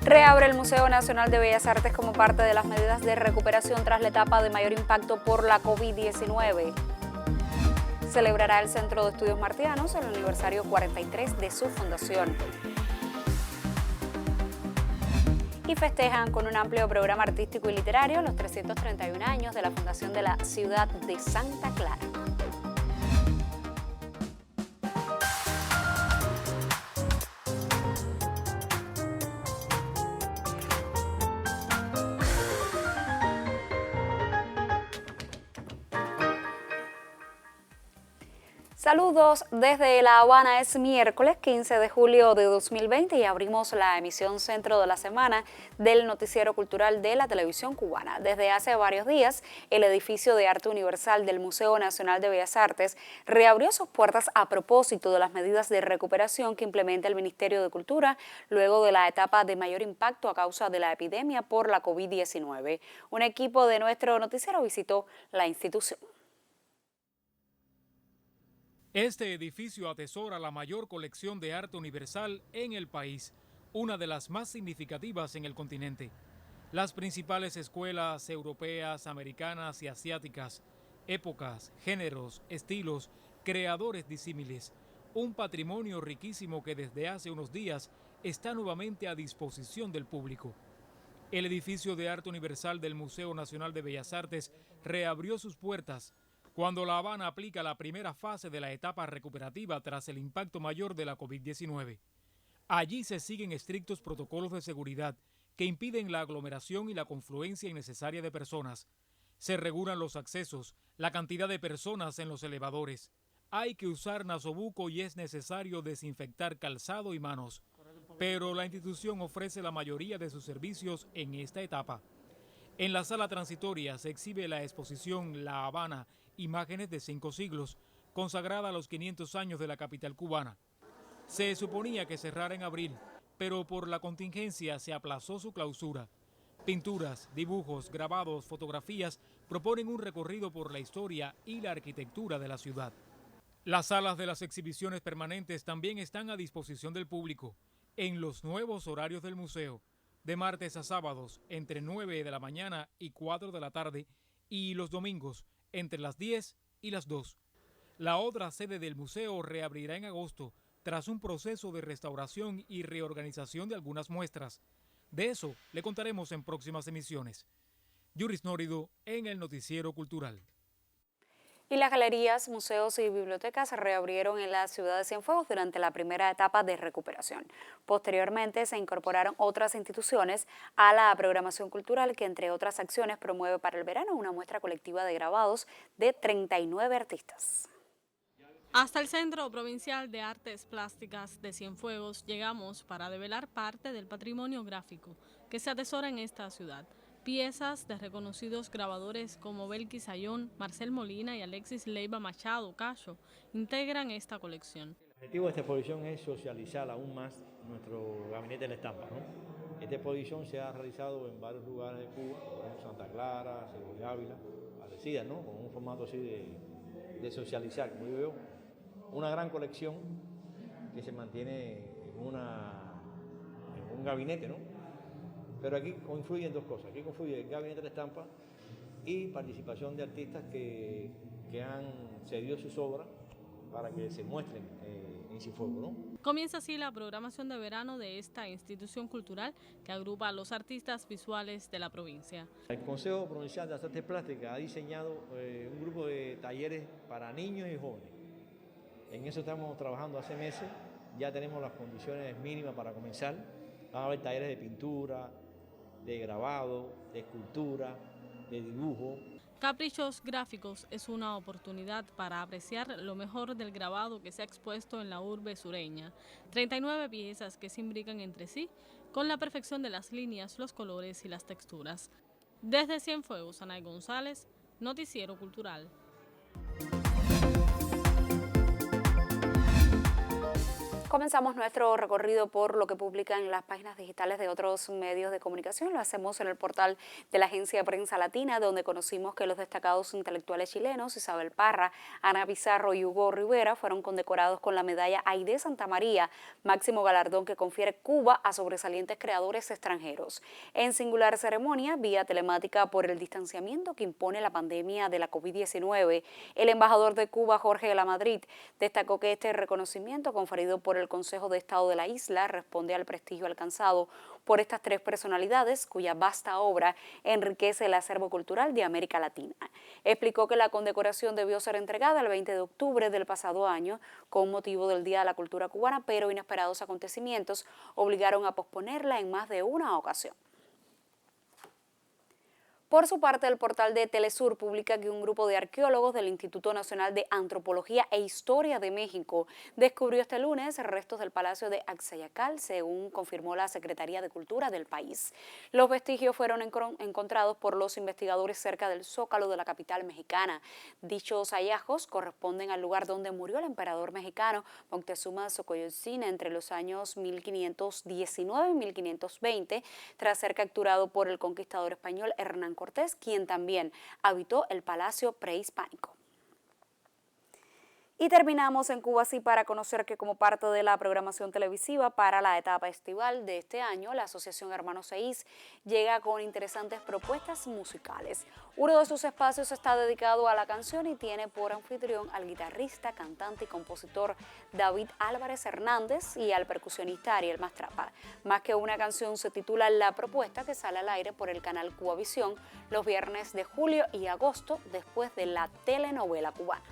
Reabre el Museo Nacional de Bellas Artes como parte de las medidas de recuperación tras la etapa de mayor impacto por la COVID-19. Celebrará el Centro de Estudios Martianos el aniversario 43 de su fundación. Y festejan con un amplio programa artístico y literario los 331 años de la fundación de la ciudad de Santa Clara. Saludos desde La Habana, es miércoles 15 de julio de 2020 y abrimos la emisión Centro de la Semana del Noticiero Cultural de la Televisión Cubana. Desde hace varios días, el edificio de arte universal del Museo Nacional de Bellas Artes reabrió sus puertas a propósito de las medidas de recuperación que implementa el Ministerio de Cultura luego de la etapa de mayor impacto a causa de la epidemia por la COVID-19. Un equipo de nuestro noticiero visitó la institución. Este edificio atesora la mayor colección de arte universal en el país, una de las más significativas en el continente. Las principales escuelas europeas, americanas y asiáticas, épocas, géneros, estilos, creadores disímiles, un patrimonio riquísimo que desde hace unos días está nuevamente a disposición del público. El edificio de arte universal del Museo Nacional de Bellas Artes reabrió sus puertas cuando La Habana aplica la primera fase de la etapa recuperativa tras el impacto mayor de la COVID-19. Allí se siguen estrictos protocolos de seguridad que impiden la aglomeración y la confluencia innecesaria de personas. Se regulan los accesos, la cantidad de personas en los elevadores. Hay que usar nasobuco y es necesario desinfectar calzado y manos. Pero la institución ofrece la mayoría de sus servicios en esta etapa. En la sala transitoria se exhibe la exposición La Habana, Imágenes de 5 siglos, consagrada a los 500 años de la capital cubana. Se suponía que cerrara en abril, pero por la contingencia se aplazó su clausura. Pinturas, dibujos, grabados, fotografías proponen un recorrido por la historia y la arquitectura de la ciudad. Las salas de las exhibiciones permanentes también están a disposición del público, en los nuevos horarios del museo, de martes a sábados, entre 9 de la mañana y 4 de la tarde, y los domingos, entre las 10 y las 2. La otra sede del museo reabrirá en agosto tras un proceso de restauración y reorganización de algunas muestras. De eso le contaremos en próximas emisiones. Yuris Nórido en el Noticiero Cultural. Y las galerías, museos y bibliotecas se reabrieron en la ciudad de Cienfuegos durante la primera etapa de recuperación. Posteriormente se incorporaron otras instituciones a la programación cultural que, entre otras acciones, promueve para el verano una muestra colectiva de grabados de 39 artistas. Hasta el Centro Provincial de Artes Plásticas de Cienfuegos llegamos para develar parte del patrimonio gráfico que se atesora en esta ciudad. Piezas de reconocidos grabadores como Belkis Ayón, Marcel Molina y Alexis Leiva Machado Cacho integran esta colección. El objetivo de esta exposición es socializar aún más nuestro gabinete de la estampa, ¿no? Esta exposición se ha realizado en varios lugares de Cuba, por ejemplo Santa Clara, Cerro de Ávila, parecidas, ¿no? Con un formato así de socializar, como digo yo. Una gran colección que se mantiene en un gabinete, ¿no? Pero aquí confluyen dos cosas. Aquí confluye el gabinete de la estampa y participación de artistas que han cedido sus obras para que se muestren en Cienfuegos, ¿no? Comienza así la programación de verano de esta institución cultural que agrupa a los artistas visuales de la provincia. El Consejo Provincial de las Artes Plásticas ha diseñado un grupo de talleres para niños y jóvenes. En eso estamos trabajando hace meses, ya tenemos las condiciones mínimas para comenzar. Van a haber talleres de pintura, de grabado, de escultura, de dibujo. Caprichos Gráficos es una oportunidad para apreciar lo mejor del grabado que se ha expuesto en la urbe sureña. 39 piezas que se imbrican entre sí con la perfección de las líneas, los colores y las texturas. Desde Cienfuegos, Anay González, Noticiero Cultural. Comenzamos nuestro recorrido por lo que publican en las páginas digitales de otros medios de comunicación. Lo hacemos en el portal de la Agencia de Prensa Latina, donde conocimos que los destacados intelectuales chilenos Isabel Parra, Ana Pizarro y Hugo Rivera fueron condecorados con la medalla Aide Santa María, máximo galardón que confiere Cuba a sobresalientes creadores extranjeros. En singular ceremonia, vía telemática por el distanciamiento que impone la pandemia de la COVID-19, el embajador de Cuba, Jorge de la Madrid, destacó que este reconocimiento conferido por el Consejo de Estado de la isla responde al prestigio alcanzado por estas tres personalidades cuya vasta obra enriquece el acervo cultural de América Latina. Explicó que la condecoración debió ser entregada el 20 de octubre del pasado año con motivo del Día de la Cultura Cubana, pero inesperados acontecimientos obligaron a posponerla en más de una ocasión. Por su parte, el portal de Telesur publica que un grupo de arqueólogos del Instituto Nacional de Antropología e Historia de México descubrió este lunes restos del Palacio de Axayacatl, según confirmó la Secretaría de Cultura del país. Los vestigios fueron encontrados por los investigadores cerca del Zócalo de la capital mexicana. Dichos hallazgos corresponden al lugar donde murió el emperador mexicano Moctezuma Xocoyotzin entre los años 1519 y 1520, tras ser capturado por el conquistador español Hernán Cortés, quien también habitó el palacio prehispánico. Y terminamos en Cuba Así para conocer que como parte de la programación televisiva para la etapa estival de este año, la Asociación Hermanos Seís llega con interesantes propuestas musicales. Uno de sus espacios está dedicado a la canción y tiene por anfitrión al guitarrista, cantante y compositor David Álvarez Hernández y al percusionista Ariel Mastrapa. Más que una canción se titula La Propuesta, que sale al aire por el canal Cubavisión los viernes de julio y agosto después de la telenovela cubana.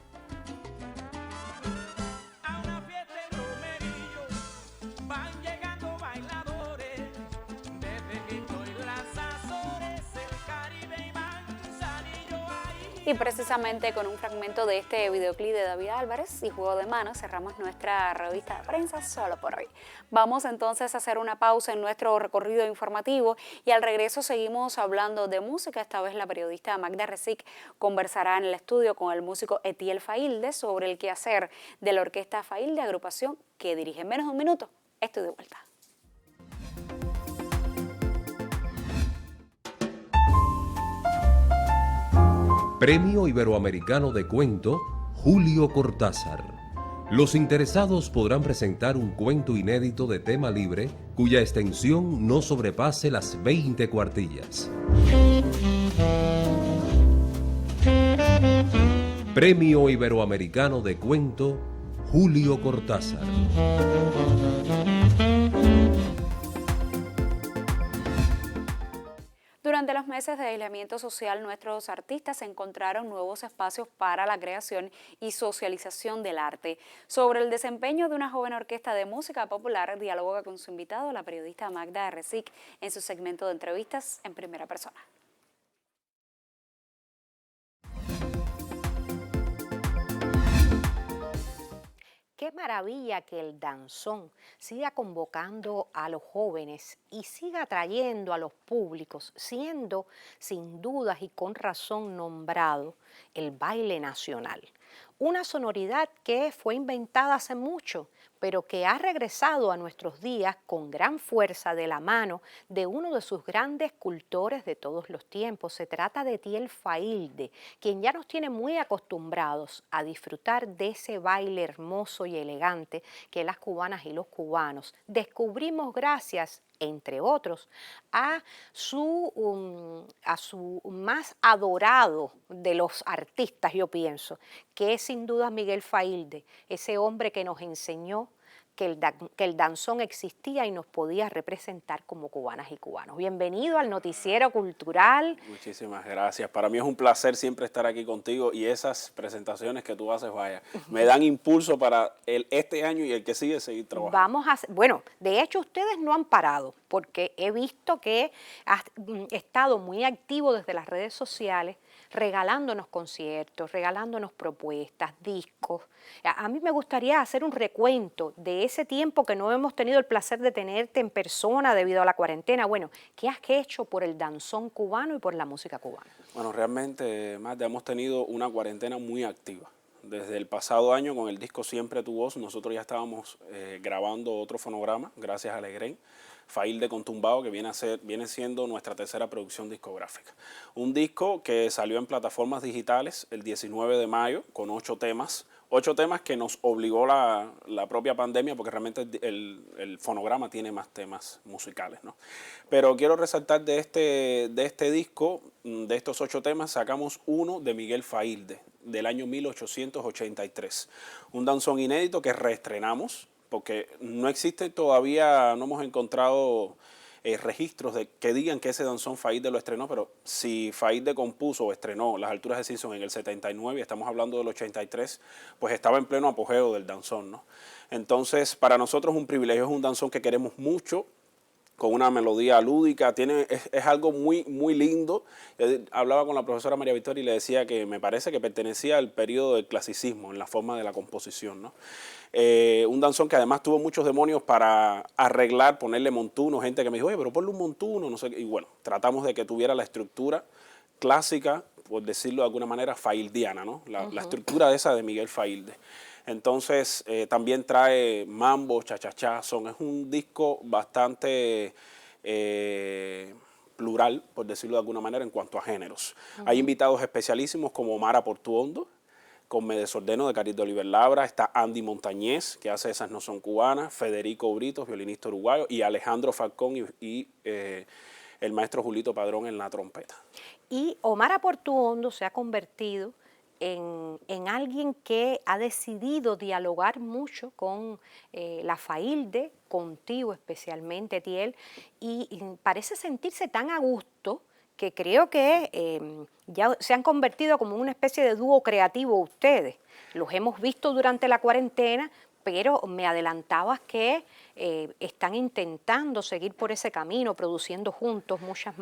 Y precisamente con un fragmento de este videoclip de David Álvarez y Juego de Manos cerramos nuestra revista de prensa solo por hoy. Vamos entonces a hacer una pausa en nuestro recorrido informativo y al regreso seguimos hablando de música. Esta vez la periodista Magda Rezic conversará en el estudio con el músico Etiel Failde sobre el quehacer de la Orquesta Failde, agrupación que dirige. En menos de un minuto, estoy de vuelta. Premio Iberoamericano de Cuento, Julio Cortázar. Los interesados podrán presentar un cuento inédito de tema libre cuya extensión no sobrepase las 20 cuartillas. Premio Iberoamericano de Cuento, Julio Cortázar. Durante los meses de aislamiento social, nuestros artistas encontraron nuevos espacios para la creación y socialización del arte. Sobre el desempeño de una joven orquesta de música popular, dialoga con su invitado, la periodista Magda Rezic, en su segmento de entrevistas en primera persona. Qué maravilla que el danzón siga convocando a los jóvenes y siga atrayendo a los públicos, siendo sin dudas y con razón nombrado el baile nacional. Una sonoridad que fue inventada hace mucho, pero que ha regresado a nuestros días con gran fuerza de la mano de uno de sus grandes cultores de todos los tiempos. Se trata de Etiel Failde, quien ya nos tiene muy acostumbrados a disfrutar de ese baile hermoso y elegante que las cubanas y los cubanos descubrimos gracias, entre otros, a su más adorado de los artistas, yo pienso, que es sin duda Miguel Failde, ese hombre que nos enseñó que el danzón existía y nos podía representar como cubanas y cubanos. Bienvenido al Noticiero Cultural. Muchísimas gracias. Para mí es un placer siempre estar aquí contigo y esas presentaciones que tú haces, vaya, me dan impulso para este año y el que sigue seguir trabajando. Bueno, de hecho ustedes no han parado porque he visto que has estado muy activo desde las redes sociales, regalándonos conciertos, regalándonos propuestas, discos. A mí me gustaría hacer un recuento de ese tiempo que no hemos tenido el placer de tenerte en persona debido a la cuarentena. Bueno, ¿qué has hecho por el danzón cubano y por la música cubana? Bueno, realmente, Magda, hemos tenido una cuarentena muy activa. desde el pasado año con el disco Siempre Tu Voz, nosotros ya estábamos grabando otro fonograma, gracias a Legren, Failde con Tumbao, que viene siendo nuestra tercera producción discográfica. Un disco que salió en plataformas digitales el 19 de mayo con 8 temas que nos obligó la propia pandemia, porque realmente el fonograma tiene más temas musicales, ¿no? Pero quiero resaltar de este disco, de estos 8 temas, sacamos uno de Miguel Failde, del año 1883. Un danzón inédito que reestrenamos, porque no existe todavía, no hemos encontrado registros que digan que ese danzón Failde lo estrenó, pero si Failde compuso o estrenó Las Alturas de Simpson en el 79, estamos hablando del 83, pues estaba en pleno apogeo del danzón, ¿no? Entonces, para nosotros es un privilegio, es un danzón que queremos mucho, con una melodía lúdica, es algo muy, muy lindo. Hablaba con la profesora María Victoria y le decía que me parece que pertenecía al periodo del clasicismo en la forma de la composición, ¿no? Un danzón que además tuvo muchos demonios para arreglar, ponerle montuno, gente que me dijo, oye, pero ponle un montuno, no sé qué. Y bueno, tratamos de que tuviera la estructura clásica, por decirlo de alguna manera, faildiana, ¿no? La estructura esa de Miguel Failde. Entonces también trae mambo, cha-cha-cha, son. Es un disco bastante plural, por decirlo de alguna manera, en cuanto a géneros. Hay invitados especialísimos como Omar Portuondo, con Me Desordeno de Carito Oliver Labra, está Andy Montañez, que hace Esas No Son Cubanas, Federico Britos, violinista uruguayo, y Alejandro Falcón y el maestro Julito Padrón en la trompeta. Y Omar Portuondo se ha convertido en alguien que ha decidido dialogar mucho con la Failde, contigo especialmente, Tiel, y parece sentirse tan a gusto que creo que ya se han convertido como una especie de dúo creativo ustedes. Los hemos visto durante la cuarentena, pero me adelantabas que están intentando seguir por ese camino, produciendo juntos muchos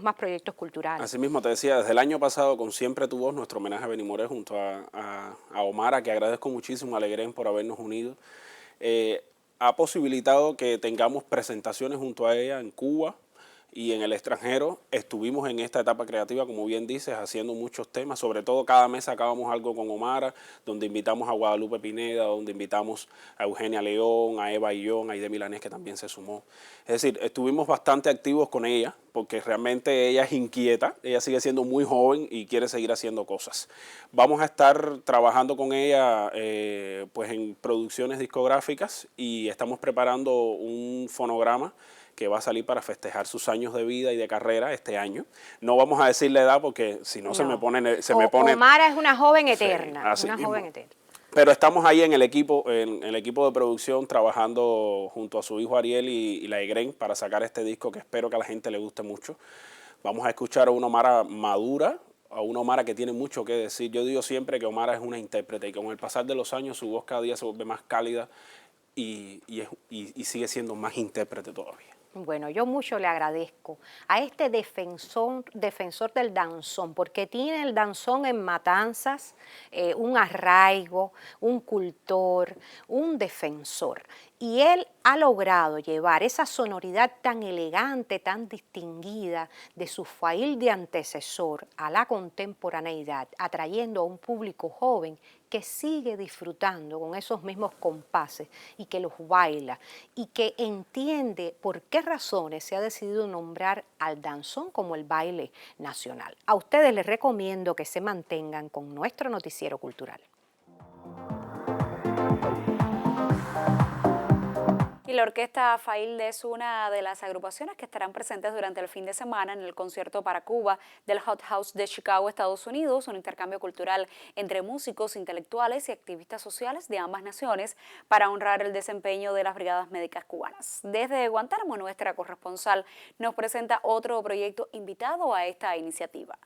más proyectos culturales. Así mismo te decía, desde el año pasado con Siempre Tu Voz, nuestro homenaje a Benny Moré junto a Omar, a que agradezco muchísimo a Legren por habernos unido, ha posibilitado que tengamos presentaciones junto a ella en Cuba y en el extranjero. Estuvimos en esta etapa creativa, como bien dices, haciendo muchos temas, sobre todo cada mes sacábamos algo con Omar, donde invitamos a Guadalupe Pineda, donde invitamos a Eugenia León, a Eva Illón, a Aide Milanés, que también se sumó. Es decir, estuvimos bastante activos con ella, porque realmente ella es inquieta, ella sigue siendo muy joven y quiere seguir haciendo cosas. Vamos a estar trabajando con ella pues en producciones discográficas y estamos preparando un fonograma que va a salir para festejar sus años de vida y de carrera este año. No vamos a decir la edad porque si no, se me pone... Omar es una joven eterna, sí, joven eterna. Pero estamos ahí en el equipo de producción trabajando junto a su hijo Ariel y la Egren para sacar este disco que espero que a la gente le guste mucho. Vamos a escuchar a una Omara madura, a una Omara que tiene mucho que decir. Yo digo siempre que Omara es una intérprete y con el pasar de los años su voz cada día se vuelve más cálida y sigue siendo más intérprete todavía. Bueno, yo mucho le agradezco a este defensor del danzón, porque tiene el danzón en Matanzas un arraigo, un cultor, un defensor. Y él ha logrado llevar esa sonoridad tan elegante, tan distinguida de su Failde antecesor a la contemporaneidad, atrayendo a un público joven que sigue disfrutando con esos mismos compases y que los baila y que entiende por qué razones se ha decidido nombrar al danzón como el baile nacional. A ustedes les recomiendo que se mantengan con nuestro noticiero cultural. Y la Orquesta Failde es una de las agrupaciones que estarán presentes durante el fin de semana en el concierto para Cuba del Hot House de Chicago, Estados Unidos, un intercambio cultural entre músicos, intelectuales y activistas sociales de ambas naciones para honrar el desempeño de las brigadas médicas cubanas. Desde Guantánamo, nuestra corresponsal nos presenta otro proyecto invitado a esta iniciativa.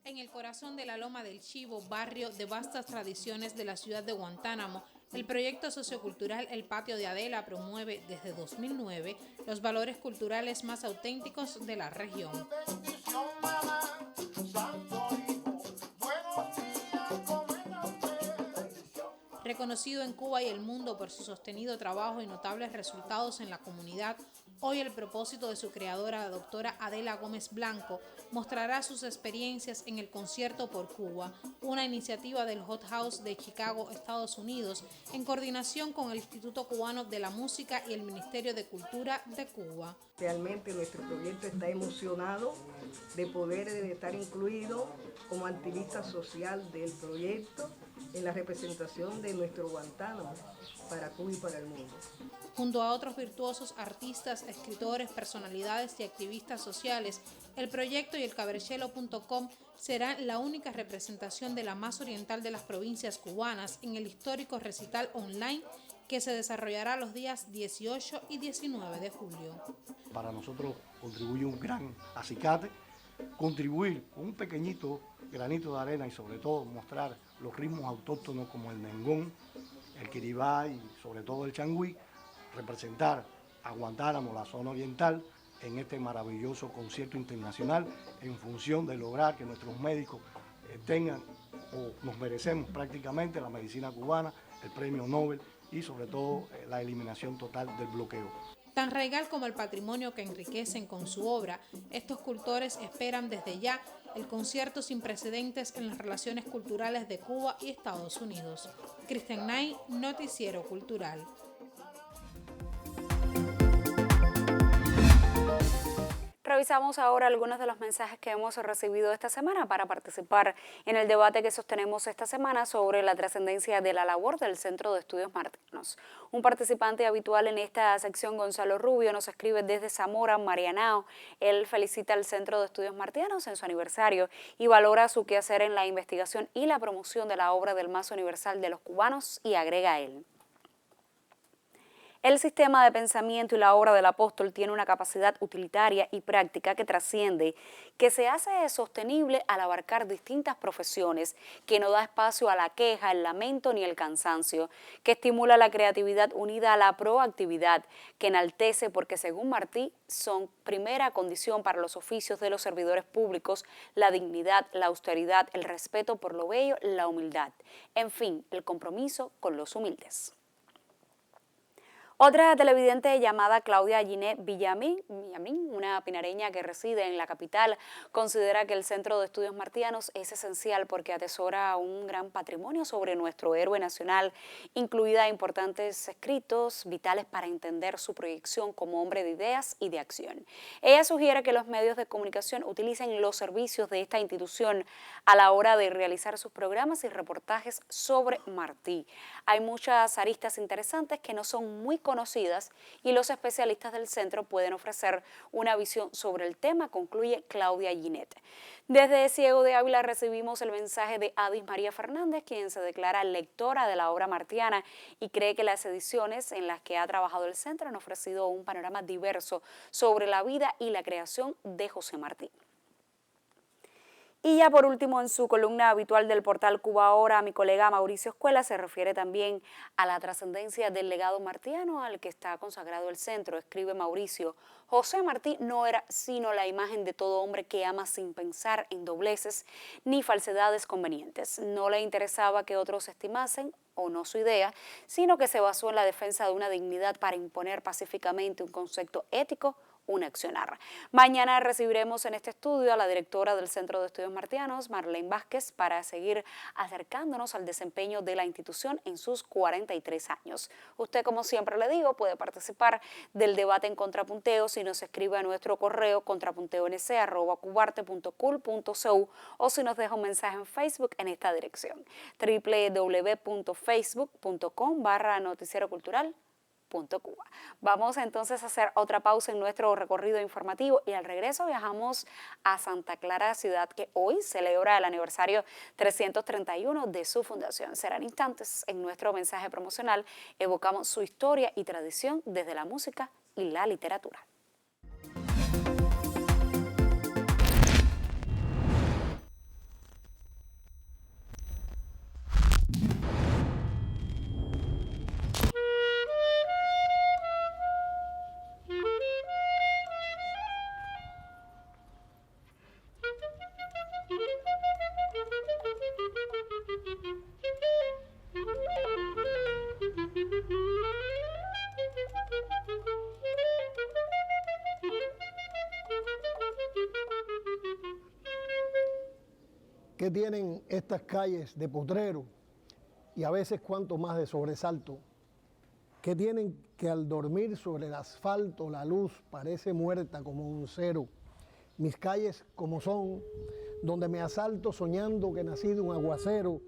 En el corazón de la Loma del Chivo, barrio de vastas tradiciones de la ciudad de Guantánamo, el proyecto sociocultural El Patio de Adela promueve desde 2009 los valores culturales más auténticos de la región. Reconocido en Cuba y el mundo por su sostenido trabajo y notables resultados en la comunidad, hoy el propósito de su creadora, la doctora Adela Gómez Blanco, mostrará sus experiencias en el Concierto por Cuba, una iniciativa del Hot House de Chicago, Estados Unidos, en coordinación con el Instituto Cubano de la Música y el Ministerio de Cultura de Cuba. Realmente nuestro proyecto está emocionado de poder estar incluido como activista social del proyecto en la representación de nuestro Guantánamo para Cuba y para el mundo. Junto a otros virtuosos artistas, escritores, personalidades y activistas sociales, el proyecto y el cabarechelo.com serán la única representación de la más oriental de las provincias cubanas en el histórico recital online que se desarrollará los días 18 y 19 de julio. Para nosotros contribuye un gran acicate, contribuir con un pequeñito granito de arena y sobre todo mostrar los ritmos autóctonos como el nengón, el quiribá y sobre todo el changüí, representar a Guantánamo, la zona oriental, en este maravilloso concierto internacional en función de lograr que nuestros médicos tengan, o nos merecemos prácticamente, la medicina cubana, el premio Nobel y sobre todo la eliminación total del bloqueo. Tan regal como el patrimonio que enriquecen con su obra, estos cultores esperan desde ya el concierto sin precedentes en las relaciones culturales de Cuba y Estados Unidos. Cristian Nay, Noticiero Cultural. Revisamos ahora algunos de los mensajes que hemos recibido esta semana para participar en el debate que sostenemos esta semana sobre la trascendencia de la labor del Centro de Estudios Martianos. Un participante habitual en esta sección, Gonzalo Rubio, nos escribe desde Zamora, Marianao. Él felicita al Centro de Estudios Martianos en su aniversario y valora su quehacer en la investigación y la promoción de la obra del más universal de los cubanos y agrega a él: el sistema de pensamiento y la obra del apóstol tiene una capacidad utilitaria y práctica que trasciende, que se hace sostenible al abarcar distintas profesiones, que no da espacio a la queja, el lamento ni el cansancio, que estimula la creatividad unida a la proactividad, que enaltece porque según Martí son primera condición para los oficios de los servidores públicos la dignidad, la austeridad, el respeto por lo bello, la humildad, en fin, el compromiso con los humildes. Otra televidente llamada Claudia Giné Villamín, una pinareña que reside en la capital, considera que el Centro de Estudios Martianos es esencial porque atesora un gran patrimonio sobre nuestro héroe nacional, incluida importantes escritos vitales para entender su proyección como hombre de ideas y de acción. Ella sugiere que los medios de comunicación utilicen los servicios de esta institución a la hora de realizar sus programas y reportajes sobre Martí. Hay muchas aristas interesantes que no son muy conocidas y los especialistas del centro pueden ofrecer una visión sobre el tema, concluye Claudia Ginet. Desde Ciego de Ávila recibimos el mensaje de Adis María Fernández, quien se declara lectora de la obra martiana y cree que las ediciones en las que ha trabajado el centro han ofrecido un panorama diverso sobre la vida y la creación de José Martí. Y ya por último, en su columna habitual del portal Cuba Ahora, mi colega Mauricio Escuela se refiere también a la trascendencia del legado martiano al que está consagrado el centro. Escribe Mauricio: José Martí no era sino la imagen de todo hombre que ama sin pensar en dobleces ni falsedades convenientes. No le interesaba que otros estimasen o no su idea, sino que se basó en la defensa de una dignidad para imponer pacíficamente un concepto ético, un accionar. Mañana recibiremos en este estudio a la directora del Centro de Estudios Martianos, Marlene Vázquez, para seguir acercándonos al desempeño de la institución en sus 43 años. Usted, como siempre le digo, puede participar del debate en Contrapunteo si nos escribe a nuestro correo contrapunteo.nc@cubarte.cul.cu o si nos deja un mensaje en Facebook en esta dirección: www.facebook.com/noticierocultural. Cuba. Vamos entonces a hacer otra pausa en nuestro recorrido informativo y al regreso viajamos a Santa Clara, ciudad que hoy celebra el aniversario 331 de su fundación. Serán instantes. En nuestro mensaje promocional evocamos su historia y tradición desde la música y la literatura. ¿Qué tienen estas calles de potrero y a veces cuanto más de sobresalto? ¿Qué tienen que al dormir sobre el asfalto la luz parece muerta como un cero? Mis calles como son, donde me asalto soñando que nací de un aguacero,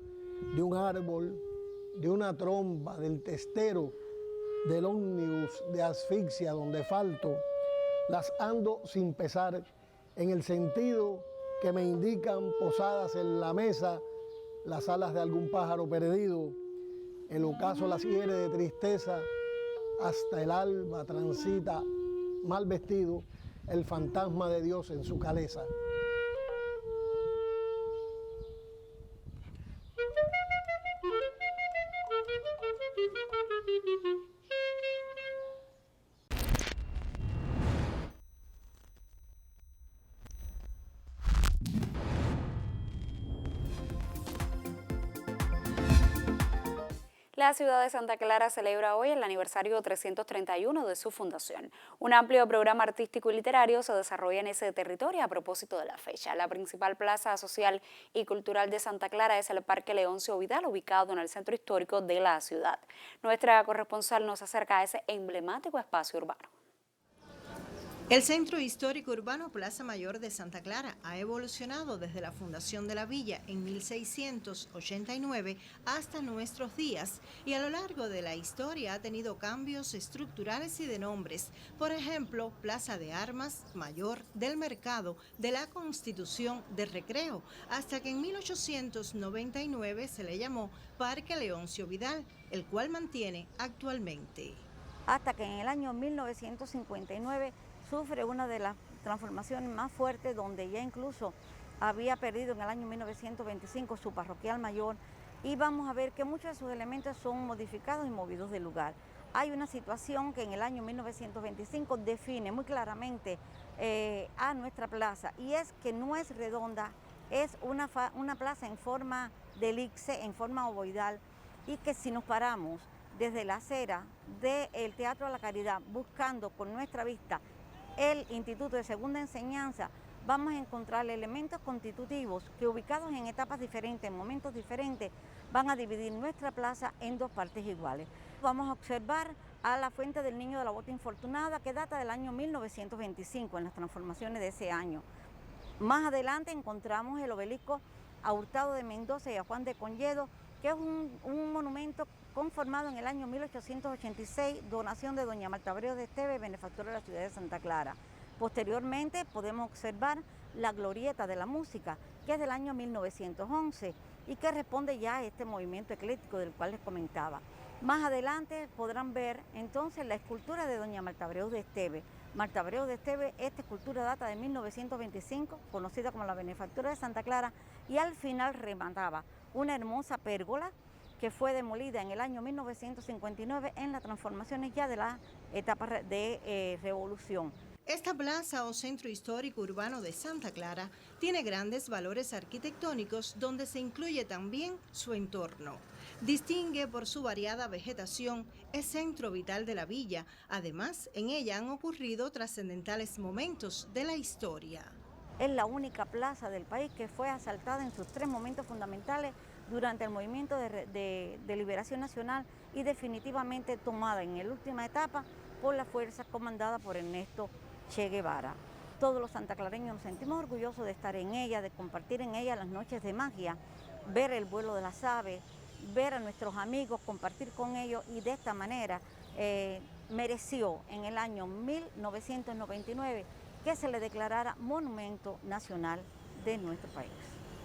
de un árbol, de una tromba, del testero, del ómnibus de asfixia donde falto, las ando sin pesar en el sentido que me indican posadas en la mesa las alas de algún pájaro perdido. El ocaso las hiere de tristeza, hasta el alba transita mal vestido el fantasma de Dios en su caleza. La ciudad de Santa Clara celebra hoy el aniversario 331 de su fundación. Un amplio programa artístico y literario se desarrolla en ese territorio a propósito de la fecha. La principal plaza social y cultural de Santa Clara es el Parque Leoncio Vidal, ubicado en el centro histórico de la ciudad. Nuestra corresponsal nos acerca a ese emblemático espacio urbano. El Centro Histórico Urbano Plaza Mayor de Santa Clara ha evolucionado desde la fundación de la villa en 1689 hasta nuestros días y a lo largo de la historia ha tenido cambios estructurales y de nombres. Por ejemplo, Plaza de Armas, Mayor, del Mercado, de la Constitución, de Recreo, hasta que en 1899 se le llamó Parque Leoncio Vidal, el cual mantiene actualmente. Hasta que en el año 1959 sufre una de las transformaciones más fuertes, donde ya incluso había perdido en el año 1925 su parroquial mayor, y vamos a ver que muchos de sus elementos son modificados y movidos del lugar. Hay una situación que en el año 1925 define muy claramente a nuestra plaza, y es que no es redonda, es una plaza en forma de elipse, en forma ovoidal, y que si nos paramos desde la acera del Teatro de la Caridad, buscando con nuestra vista el Instituto de Segunda Enseñanza, vamos a encontrar elementos constitutivos que, ubicados en etapas diferentes, en momentos diferentes, van a dividir nuestra plaza en dos partes iguales. Vamos a observar a la Fuente del Niño de la Bota Infortunada, que data del año 1925, en las transformaciones de ese año. Más adelante encontramos el obelisco a Hurtado de Mendoza y a Juan de Conyedo, que es un monumento conformado en el año 1886, donación de doña Marta Abreu de Esteve, benefactora de la ciudad de Santa Clara. Posteriormente podemos observar la Glorieta de la Música, que es del año 1911 y que responde ya a este movimiento ecléctico del cual les comentaba. Más adelante podrán ver entonces la escultura de doña Marta Abreu de Esteve. Marta Abreu de Esteve, esta escultura data de 1925, conocida como la benefactora de Santa Clara, y al final remataba una hermosa pérgola que fue demolida en el año 1959 en las transformaciones ya de la etapa de revolución. Esta plaza o centro histórico urbano de Santa Clara tiene grandes valores arquitectónicos, donde se incluye también su entorno. Distingue por su variada vegetación, es centro vital de la villa. Además, en ella han ocurrido trascendentales momentos de la historia. Es la única plaza del país que fue asaltada en sus tres momentos fundamentales durante el movimiento de liberación nacional y definitivamente tomada en la última etapa por las fuerzas comandadas por Ernesto Che Guevara. Todos los santaclareños nos sentimos orgullosos de estar en ella, de compartir en ella las noches de magia, ver el vuelo de las aves, ver a nuestros amigos, compartir con ellos, y de esta manera mereció en el año 1999 que se le declarara Monumento Nacional de nuestro país.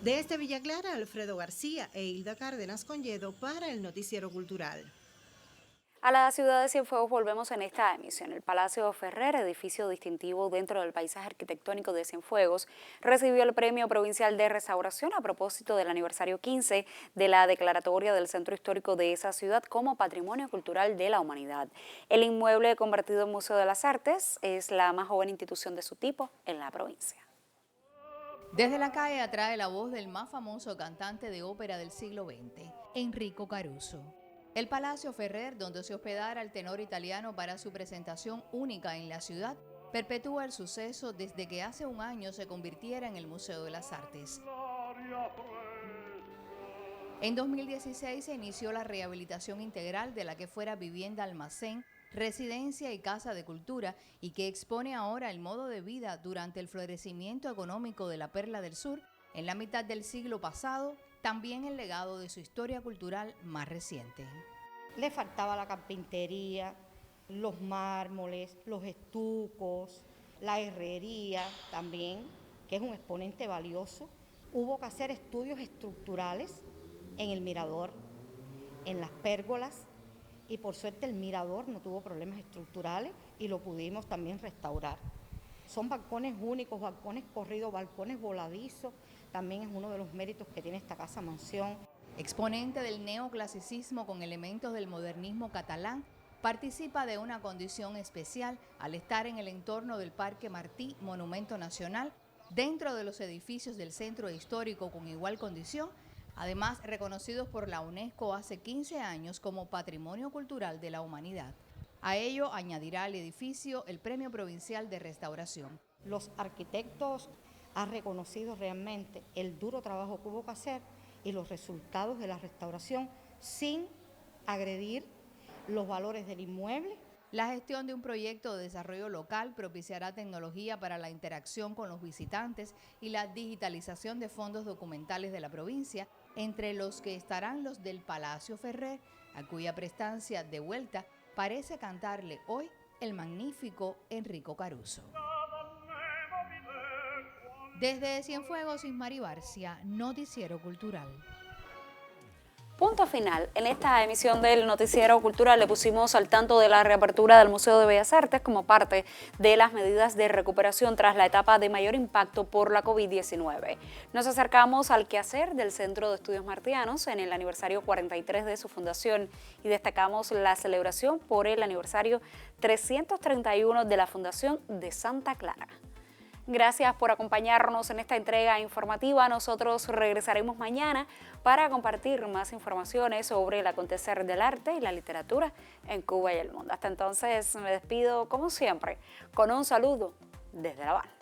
Desde Villa Clara, Alfredo García e Hilda Cárdenas Conyedo para el Noticiero Cultural. A la ciudad de Cienfuegos volvemos en esta emisión. El Palacio Ferrer, edificio distintivo dentro del paisaje arquitectónico de Cienfuegos, recibió el Premio Provincial de Restauración a propósito del aniversario 15 de la declaratoria del centro histórico de esa ciudad como Patrimonio Cultural de la Humanidad. El inmueble, convertido en Museo de las Artes, es la más joven institución de su tipo en la provincia. Desde la calle atrae la voz del más famoso cantante de ópera del siglo XX, Enrico Caruso. El Palacio Ferrer, donde se hospedara el tenor italiano para su presentación única en la ciudad, perpetúa el suceso desde que hace un año se convirtiera en el Museo de las Artes. En 2016 se inició la rehabilitación integral de la que fuera vivienda almacén, residencia y casa de cultura, y que expone ahora el modo de vida durante el florecimiento económico de la Perla del Sur en la mitad del siglo pasado, también el legado de su historia cultural más reciente. Le faltaba la carpintería, los mármoles, los estucos, la herrería también, que es un exponente valioso. Hubo que hacer estudios estructurales en el mirador, en las pérgolas, y por suerte el mirador no tuvo problemas estructurales y lo pudimos también restaurar. Son balcones únicos, balcones corridos, balcones voladizos, también es uno de los méritos que tiene esta casa mansión. Exponente del neoclasicismo con elementos del modernismo catalán, participa de una condición especial al estar en el entorno del Parque Martí, Monumento Nacional, dentro de los edificios del Centro Histórico con igual condición, además reconocidos por la UNESCO hace 15 años como Patrimonio Cultural de la Humanidad. A ello añadirá el edificio el Premio Provincial de Restauración. Los arquitectos han reconocido realmente el duro trabajo que hubo que hacer y los resultados de la restauración sin agredir los valores del inmueble. La gestión de un proyecto de desarrollo local propiciará tecnología para la interacción con los visitantes y la digitalización de fondos documentales de la provincia, entre los que estarán los del Palacio Ferrer, a cuya prestancia de vuelta parece cantarle hoy el magnífico Enrico Caruso. Desde Cienfuegos, Ismari Barcia, Noticiero Cultural. Punto final. En esta emisión del Noticiero Cultural le pusimos al tanto de la reapertura del Museo de Bellas Artes como parte de las medidas de recuperación tras la etapa de mayor impacto por la COVID-19. Nos acercamos al quehacer del Centro de Estudios Martianos en el aniversario 43 de su fundación y destacamos la celebración por el aniversario 331 de la Fundación de Santa Clara. Gracias por acompañarnos en esta entrega informativa. Nosotros regresaremos mañana para compartir más informaciones sobre el acontecer del arte y la literatura en Cuba y el mundo. Hasta entonces me despido, como siempre, con un saludo desde La Habana.